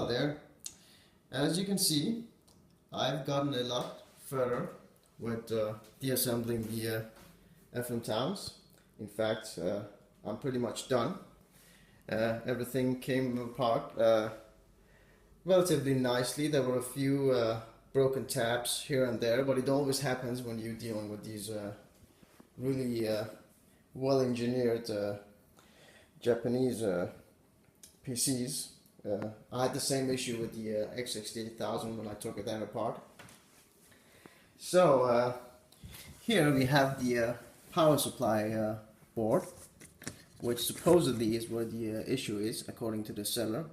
Hello there. As you can see, I've gotten a lot further with deassembling the FM Towns. In fact, I'm pretty much done. Everything came apart relatively nicely. There were a few broken tabs here and there, but it always happens when you're dealing with these really well-engineered Japanese PCs. I had the same issue with the X68000 when I took it apart. So here we have the power supply board, which supposedly is where the issue is, according to the seller.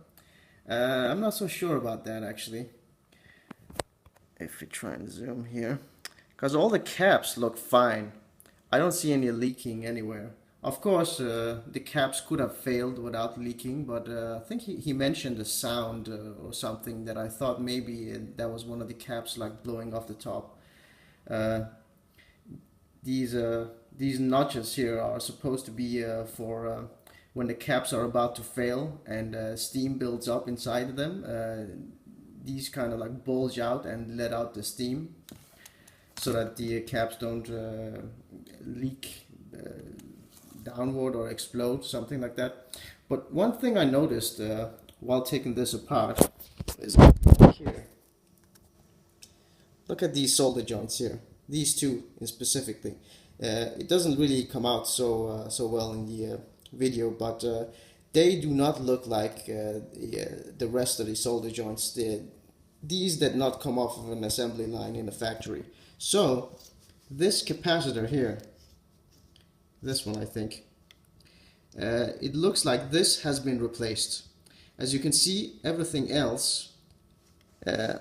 I'm not so sure about that actually. If we try and zoom here, because all the caps look fine. I don't see any leaking anywhere. Of course, the caps could have failed without leaking, but I think he mentioned a sound or something that I thought maybe that was one of the caps like blowing off the top. These notches here are supposed to be for when the caps are about to fail and steam builds up inside of them. These kind of like bulge out and let out the steam so that the caps don't leak downward or explode, something like that. But one thing I noticed while taking this apart is here. Look at these solder joints here. These two specifically. It doesn't really come out so well in the video, but they do not look like the rest of the solder joints. These did not come off of an assembly line in the factory. So this capacitor here, this one I think, it looks like this has been replaced. As you can see, everything else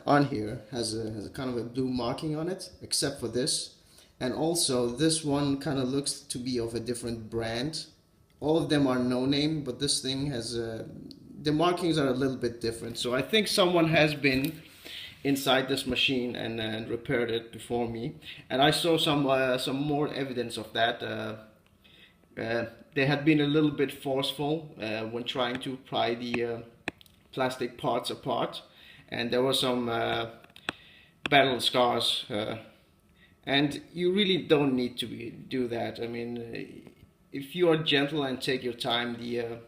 on here has a kind of a blue marking on it, except for this. And also this one kind of looks to be of a different brand. All of them are no name, but this thing has the markings are a little bit different. So I think someone has been inside this machine and repaired it before me, and I saw some more evidence of that. They had been a little bit forceful when trying to pry the plastic parts apart, and there were some battle scars, and you really don't need to do that. I mean, if you are gentle and take your time, the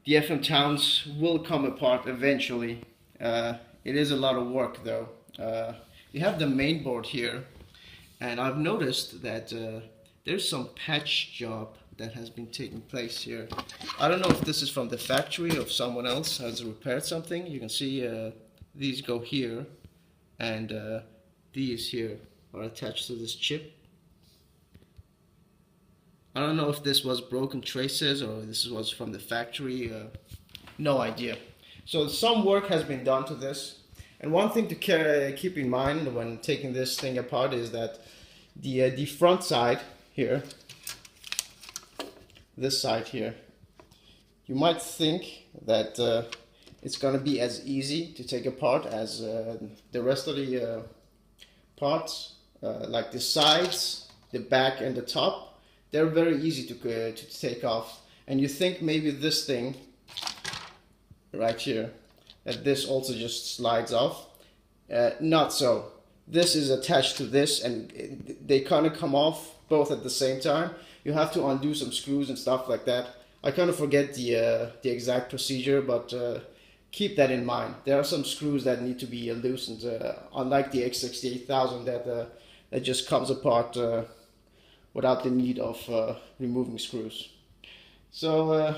FM Towns will come apart eventually. It is a lot of work though. You have the main board here, and I've noticed that there's some patch job that has been taking place here. I don't know if this is from the factory or if someone else has repaired something. You can see these go here, and these here are attached to this chip. I don't know if this was broken traces or this was from the factory. No idea. So some work has been done to this, and one thing to keep in mind when taking this thing apart is that the front side here, this side here, you might think that it's gonna be as easy to take apart as the rest of the parts, like the sides, the back, and the top. They're very easy to take off, and you think maybe this thing right here, that this also just slides off. Not so. This is attached to this, and they kind of come off both at the same time. You have to undo some screws and stuff like that. I kind of forget the exact procedure, but keep that in mind. There are some screws that need to be loosened, unlike the X68000 that just comes apart without the need of removing screws. So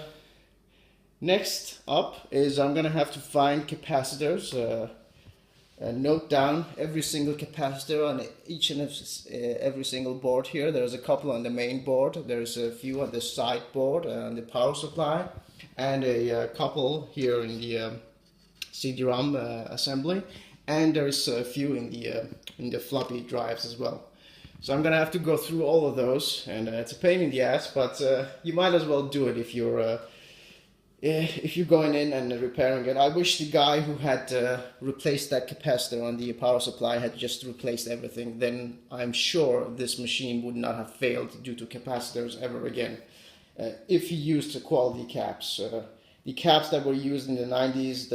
next up is I'm gonna have to find capacitors, note down every single capacitor on each and every single board here. There's a couple on the main board, there's a few on the side board on the power supply, and a couple here in the CD-ROM assembly, and there's a few in the floppy drives as well. So I'm gonna have to go through all of those, and it's a pain in the ass, but you might as well do it if you're going in and repairing it. I wish the guy who had replaced that capacitor on the power supply had just replaced everything. Then I'm sure this machine would not have failed due to capacitors ever again. If he used the quality caps. The caps that were used in the 90s,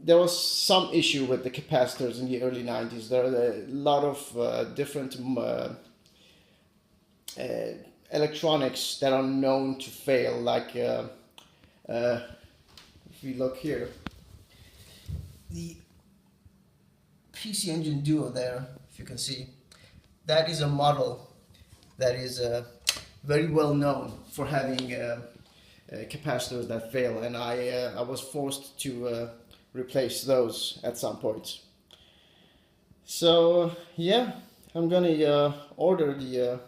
there was some issue with the capacitors in the early 90s. There are a lot of different electronics that are known to fail, like if we look here, the PC Engine Duo there, if you can see, that is a model that is very well known for having capacitors that fail, and I was forced to replace those at some point. So yeah, I'm gonna order the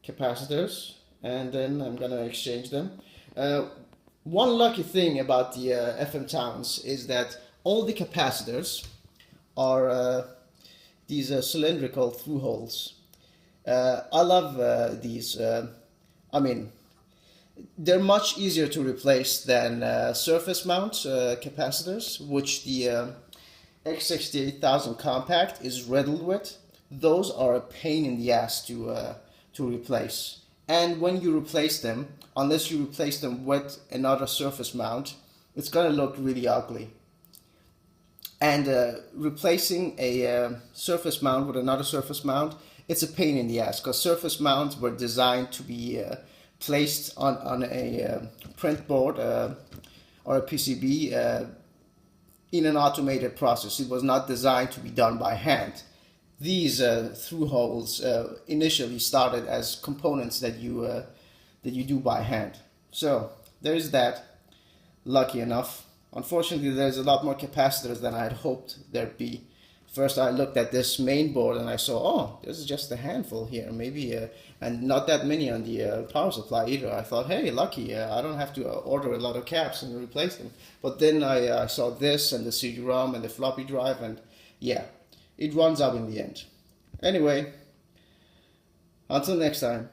capacitors, and then I'm gonna exchange them. One lucky thing about the FM Towns is that all the capacitors are these cylindrical through holes. I love these. I mean, they're much easier to replace than surface mount capacitors, which the X68000 Compact is riddled with. Those are a pain in the ass to replace. And when you replace them, unless you replace them with another surface mount, it's gonna look really ugly. And replacing a surface mount with another surface mount, it's a pain in the ass, because surface mounts were designed to be placed on a print board or a PCB in an automated process. It was not designed to be done by hand. These through holes initially started as components that you do by hand. So there's that. Lucky enough. Unfortunately, there's a lot more capacitors than I had hoped there'd be. First, I looked at this main board and I saw, oh, this is just a handful here, maybe, and not that many on the power supply either. I thought, hey, lucky, I don't have to order a lot of caps and replace them. But then I saw this and the CD-ROM and the floppy drive, and yeah, it runs out in the end. Anyway, until next time.